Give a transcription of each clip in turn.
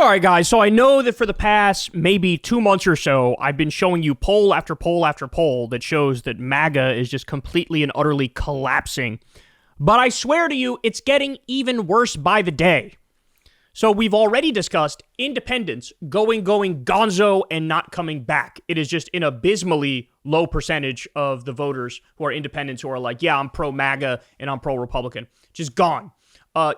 All right, guys, so I know that for the past maybe 2 months or so, I've been showing you poll after poll after poll that shows that MAGA is just completely and utterly collapsing. But I swear to you, it's getting even worse by the day. So we've already discussed independents going gonzo and not coming back. It is just an abysmally low percentage of the voters who are independents who are like, yeah, I'm pro-MAGA and I'm pro-Republican. Just gone.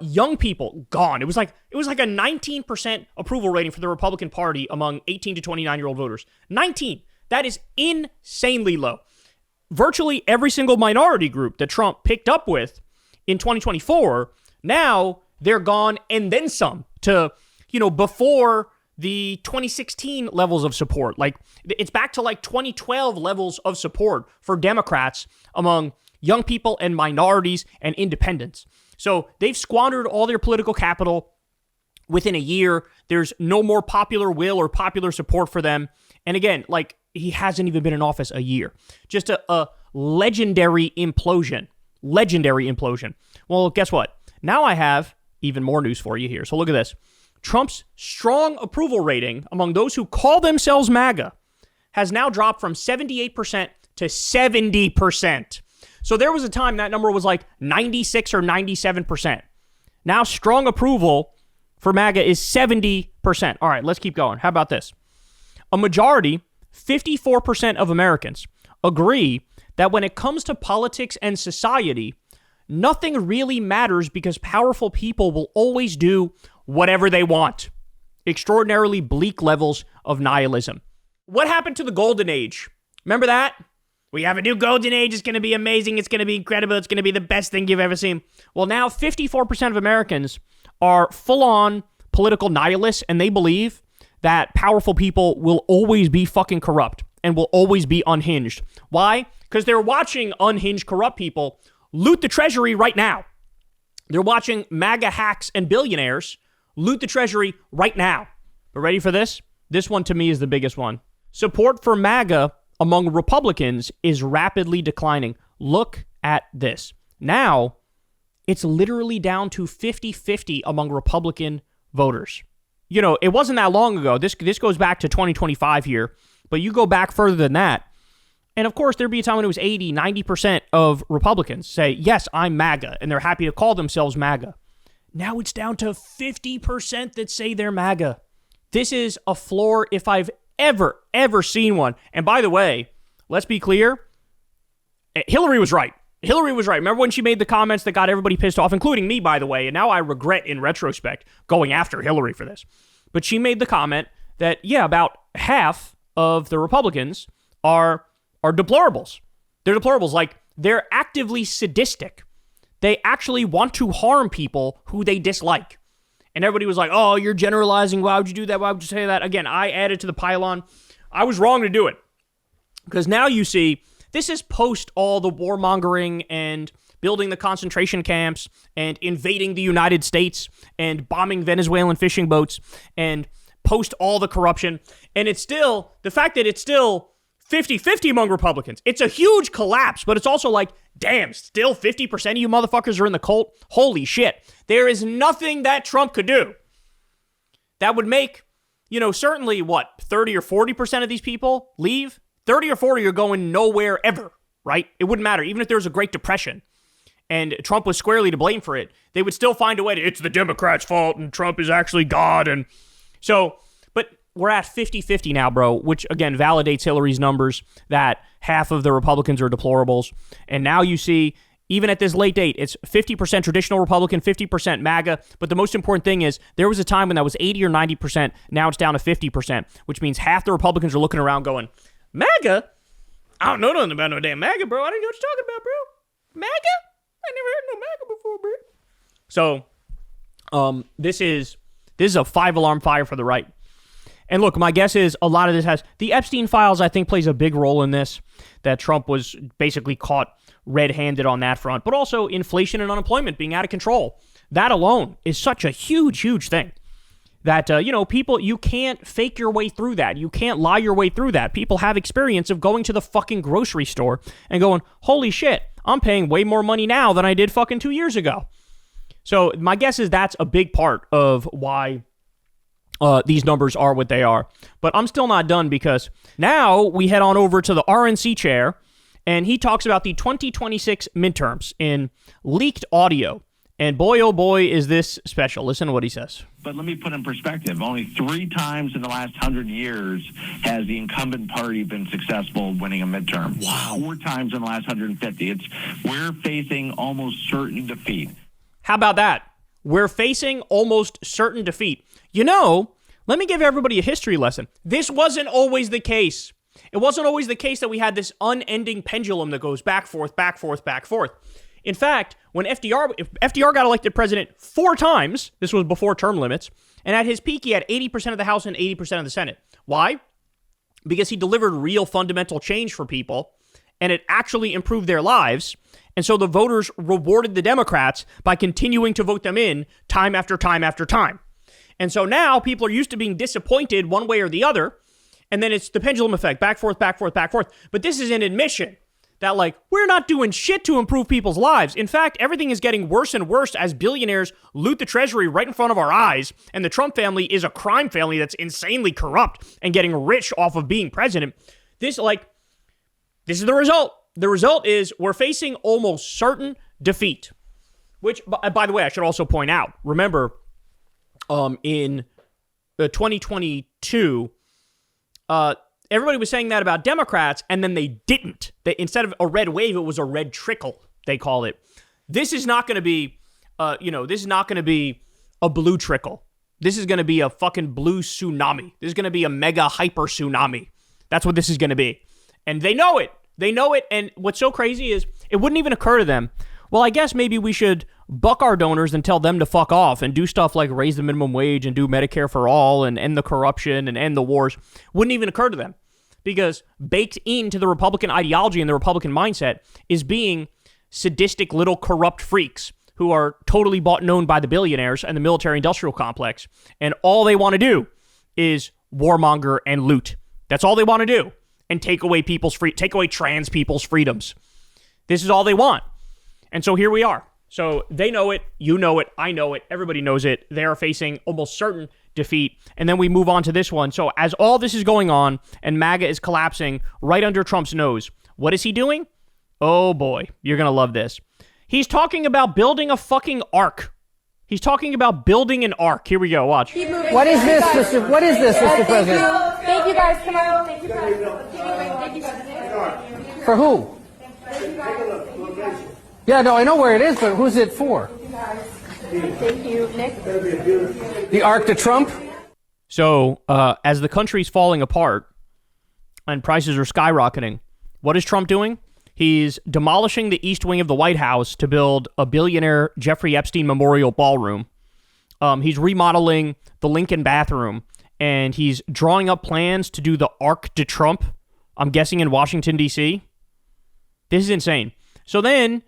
Young people, gone. It was like a 19% approval rating for the Republican Party among 18 to 29-year-old voters. 19. That is insanely low. Virtually every single minority group that Trump picked up with in 2024, now they're gone and then some to, before the 2016 levels of support. Like, it's back to like 2012 levels of support for Democrats among young people and minorities and independents. So they've squandered all their political capital within a year. There's no more popular will or popular support for them. And again, like, he hasn't even been in office a year. Just a legendary implosion. Legendary implosion. Well, guess what? Now I have even more news for you here. So look at this. Trump's strong approval rating among those who call themselves MAGA has now dropped from 78% to 70%. So there was a time that number was like 96 or 97%. Now strong approval for MAGA is 70%. All right, let's keep going. How about this? A majority, 54% of Americans, agree that when it comes to politics and society, nothing really matters because powerful people will always do whatever they want. Extraordinarily bleak levels of nihilism. What happened to the golden age? Remember that? We have a new golden age. It's going to be amazing. It's going to be incredible. It's going to be the best thing you've ever seen. Well, now 54% of Americans are full-on political nihilists, and they believe that powerful people will always be fucking corrupt and will always be unhinged. Why? Because they're watching unhinged, corrupt people loot the treasury right now. They're watching MAGA hacks and billionaires loot the treasury right now. But ready for this? This one to me is the biggest one. Support for MAGA among Republicans is rapidly declining. Look at this. Now, it's literally down to 50-50 among Republican voters. It wasn't that long ago. This goes back to 2025 here, but you go back further than that. And of course, there'd be a time when it was 80, 90% of Republicans say, yes, I'm MAGA, and they're happy to call themselves MAGA. Now it's down to 50% that say they're MAGA. This is a floor if I've ever seen one. And by the way, let's be clear, Hillary was right. Hillary was right. Remember when she made the comments that got everybody pissed off, including me, by the way, and now I regret in retrospect going after Hillary for this. But she made the comment that, yeah, about half of the Republicans are deplorables. They're deplorables. Like, they're actively sadistic. They actually want to harm people who they dislike. And everybody was like, oh, you're generalizing. Why would you do that? Why would you say that? Again, I added to the pylon. I was wrong to do it. Because now you see, this is post all the warmongering and building the concentration camps and invading the United States and bombing Venezuelan fishing boats and post all the corruption. And it's still, the fact that it's still 50-50 among Republicans. It's a huge collapse, but it's also like, damn, still 50% of you motherfuckers are in the cult? Holy shit. There is nothing that Trump could do that would make, certainly, 30 or 40% of these people leave? 30 or 40 are going nowhere ever, right? It wouldn't matter. Even if there was a Great Depression and Trump was squarely to blame for it, they would still find a way to, it's the Democrats' fault and Trump is actually God. And so, but we're at 50-50 now, bro, which again validates Hillary's numbers that half of the Republicans are deplorables. And now you see, even at this late date, it's 50% traditional Republican, 50% MAGA. But the most important thing is there was a time when that was 80 or 90%. Now it's down to 50%, which means half the Republicans are looking around going, MAGA? I don't know nothing about no damn MAGA, bro. I don't know what you're talking about, bro. MAGA? I never heard no MAGA before, bro. So, this is a 5-alarm fire for the right. And look, my guess is a lot of this has... The Epstein files, I think, plays a big role in this, that Trump was basically caught red-handed on that front, but also inflation and unemployment being out of control. That alone is such a huge, huge thing that, people, you can't fake your way through that. You can't lie your way through that. People have experience of going to the fucking grocery store and going, holy shit, I'm paying way more money now than I did fucking 2 years ago. So my guess is that's a big part of why these numbers are what they are. But I'm still not done, because now we head on over to the RNC chair, and he talks about the 2026 midterms in leaked audio. And boy, oh boy, is this special. Listen to what he says. But let me put in perspective. Only 3 times in the last 100 years has the incumbent party been successful winning a midterm. Wow. 4 times in the last 150. We're facing almost certain defeat. How about that? We're facing almost certain defeat. You know, let me give everybody a history lesson. This wasn't always the case. It wasn't always the case that we had this unending pendulum that goes back, forth, back, forth, back, forth. In fact, when FDR got elected president 4 times, this was before term limits, and at his peak, he had 80% of the House and 80% of the Senate. Why? Because he delivered real fundamental change for people, and it actually improved their lives. And so the voters rewarded the Democrats by continuing to vote them in time after time after time. And so now people are used to being disappointed one way or the other, and then it's the pendulum effect, back, forth, back, forth, back, forth. But this is an admission that, like, we're not doing shit to improve people's lives. In fact, everything is getting worse and worse as billionaires loot the treasury right in front of our eyes, and the Trump family is a crime family that's insanely corrupt and getting rich off of being president. This is the result. The result is we're facing almost certain defeat, which, by the way, I should also point out, remember, in 2022, everybody was saying that about Democrats, and then they didn't. Instead of a red wave, it was a red trickle, they call it. This is not going to be, this is not going to be a blue trickle. This is going to be a fucking blue tsunami. This is going to be a mega hyper tsunami. That's what this is going to be. And they know it. They know it. And what's so crazy is it wouldn't even occur to them, well, I guess maybe we should buck our donors and tell them to fuck off and do stuff like raise the minimum wage and do Medicare for all and end the corruption and end the wars. Wouldn't even occur to them, because baked into the Republican ideology and the Republican mindset is being sadistic little corrupt freaks who are totally bought and owned by the billionaires and the military-industrial complex. And all they want to do is warmonger and loot. That's all they want to do. And take away trans people's freedoms. This is all they want. And so here we are. So they know it, you know it, I know it, everybody knows it. They are facing almost certain defeat. And then we move on to this one. So as all this is going on and MAGA is collapsing right under Trump's nose, what is he doing? Oh boy, you're going to love this. He's talking about building a fucking ark. He's talking about building an ark. Here we go, watch. What is this, Mr. President? Thank you guys, come on. Thank you guys. For who? Yeah, no, I know where it is, but who's it for? Thank you, Nick. The Arc to Trump? So, as the country's falling apart and prices are skyrocketing, what is Trump doing? He's demolishing the east wing of the White House to build a billionaire Jeffrey Epstein Memorial Ballroom. He's remodeling the Lincoln bathroom, and he's drawing up plans to do the Arc de Trump, I'm guessing in Washington, D.C. This is insane. So then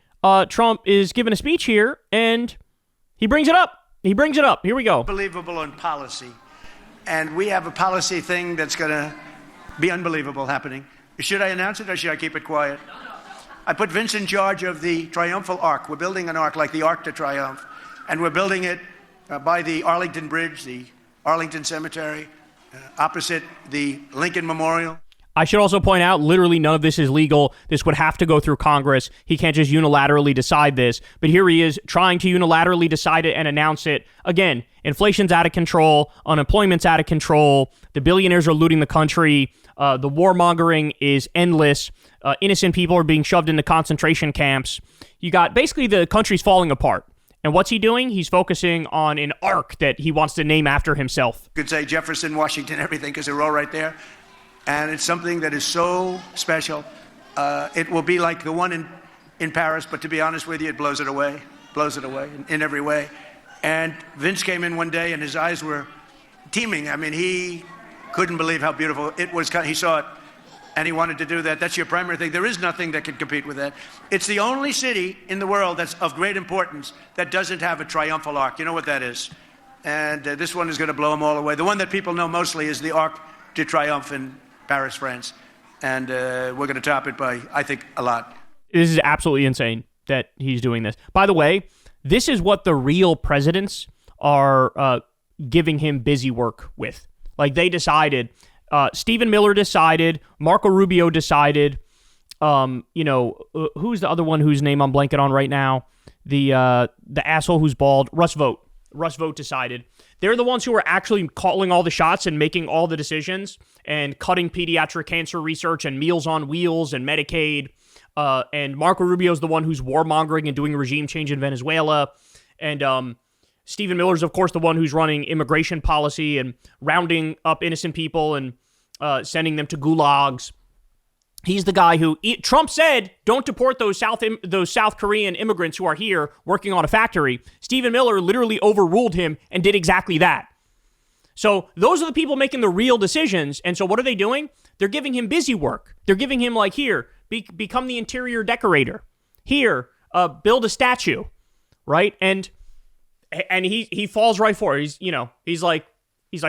Trump is giving a speech here, and he brings it up. Here we go. Unbelievable on policy. And we have a policy thing that's going to be unbelievable happening. Should I announce it or should I keep it quiet? I put Vince in charge of the triumphal arc. We're building an arc like the Arc de Triomphe. And we're building it by the Arlington Bridge, the Arlington Cemetery, opposite the Lincoln Memorial. I should also point out, literally none of this is legal. This would have to go through Congress. He can't just unilaterally decide this. But here he is trying to unilaterally decide it and announce it. Again, inflation's out of control. Unemployment's out of control. The billionaires are looting the country. The warmongering is endless. Innocent people are being shoved into concentration camps. You got basically the country's falling apart. And what's he doing? He's focusing on an arc that he wants to name after himself. You could say Jefferson, Washington, everything, because they're all right there. And it's something that is so special. It will be like the one in Paris, but to be honest with you, it blows it away in every way. And Vince came in one day and his eyes were teeming. I mean, he couldn't believe how beautiful it was. He saw it and he wanted to do that. That's your primary thing. There is nothing that can compete with that. It's the only city in the world that's of great importance that doesn't have a triumphal arc. You know what that is? And this one is going to blow them all away. The one that people know mostly is the Arc de Triomphe in Paris, France. And we're going to top it by, I think, a lot. This is absolutely insane that he's doing this. By the way, this is what the real presidents are, giving him busy work with. Like, they decided, Stephen Miller decided, Marco Rubio decided, who's the other one whose name I'm blanking on right now? The asshole who's bald, Russ Vought. Russ Vought decided. They're the ones who are actually calling all the shots and making all the decisions and cutting pediatric cancer research and Meals on Wheels and Medicaid. And Marco Rubio's the one who's warmongering and doing regime change in Venezuela. And Stephen Miller's, of course, the one who's running immigration policy and rounding up innocent people and sending them to gulags. He's the guy who Trump said, don't deport those South Korean immigrants who are here working on a factory. Stephen Miller literally overruled him and did exactly that. So those are the people making the real decisions. And so what are they doing? They're giving him busy work. They're giving him, like, here, become the interior decorator. Here, build a statue, right? And he falls right for it. He's like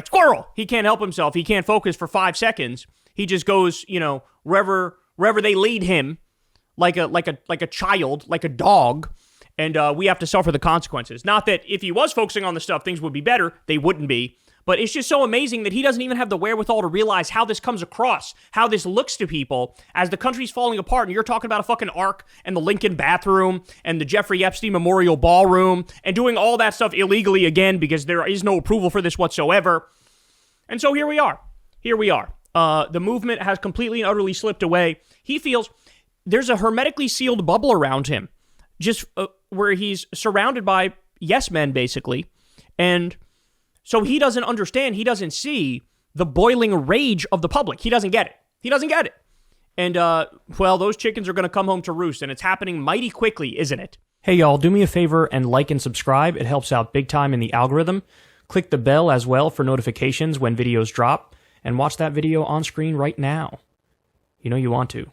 squirrel. He can't help himself. He can't focus for 5 seconds. He just goes, wherever they lead him, like a child, like a dog, and we have to suffer the consequences. Not that if he was focusing on the stuff, things would be better. They wouldn't be. But it's just so amazing that he doesn't even have the wherewithal to realize how this comes across, how this looks to people as the country's falling apart. And you're talking about a fucking ark and the Lincoln bathroom and the Jeffrey Epstein Memorial Ballroom and doing all that stuff illegally again because there is no approval for this whatsoever. And so here we are. The movement has completely and utterly slipped away. He feels there's a hermetically sealed bubble around him, just where he's surrounded by yes men, basically. And so he doesn't understand, he doesn't see the boiling rage of the public. He doesn't get it. And, those chickens are going to come home to roost, and it's happening mighty quickly, isn't it? Hey, y'all, do me a favor and like and subscribe. It helps out big time in the algorithm. Click the bell as well for notifications when videos drop. And watch that video on screen right now. You know you want to.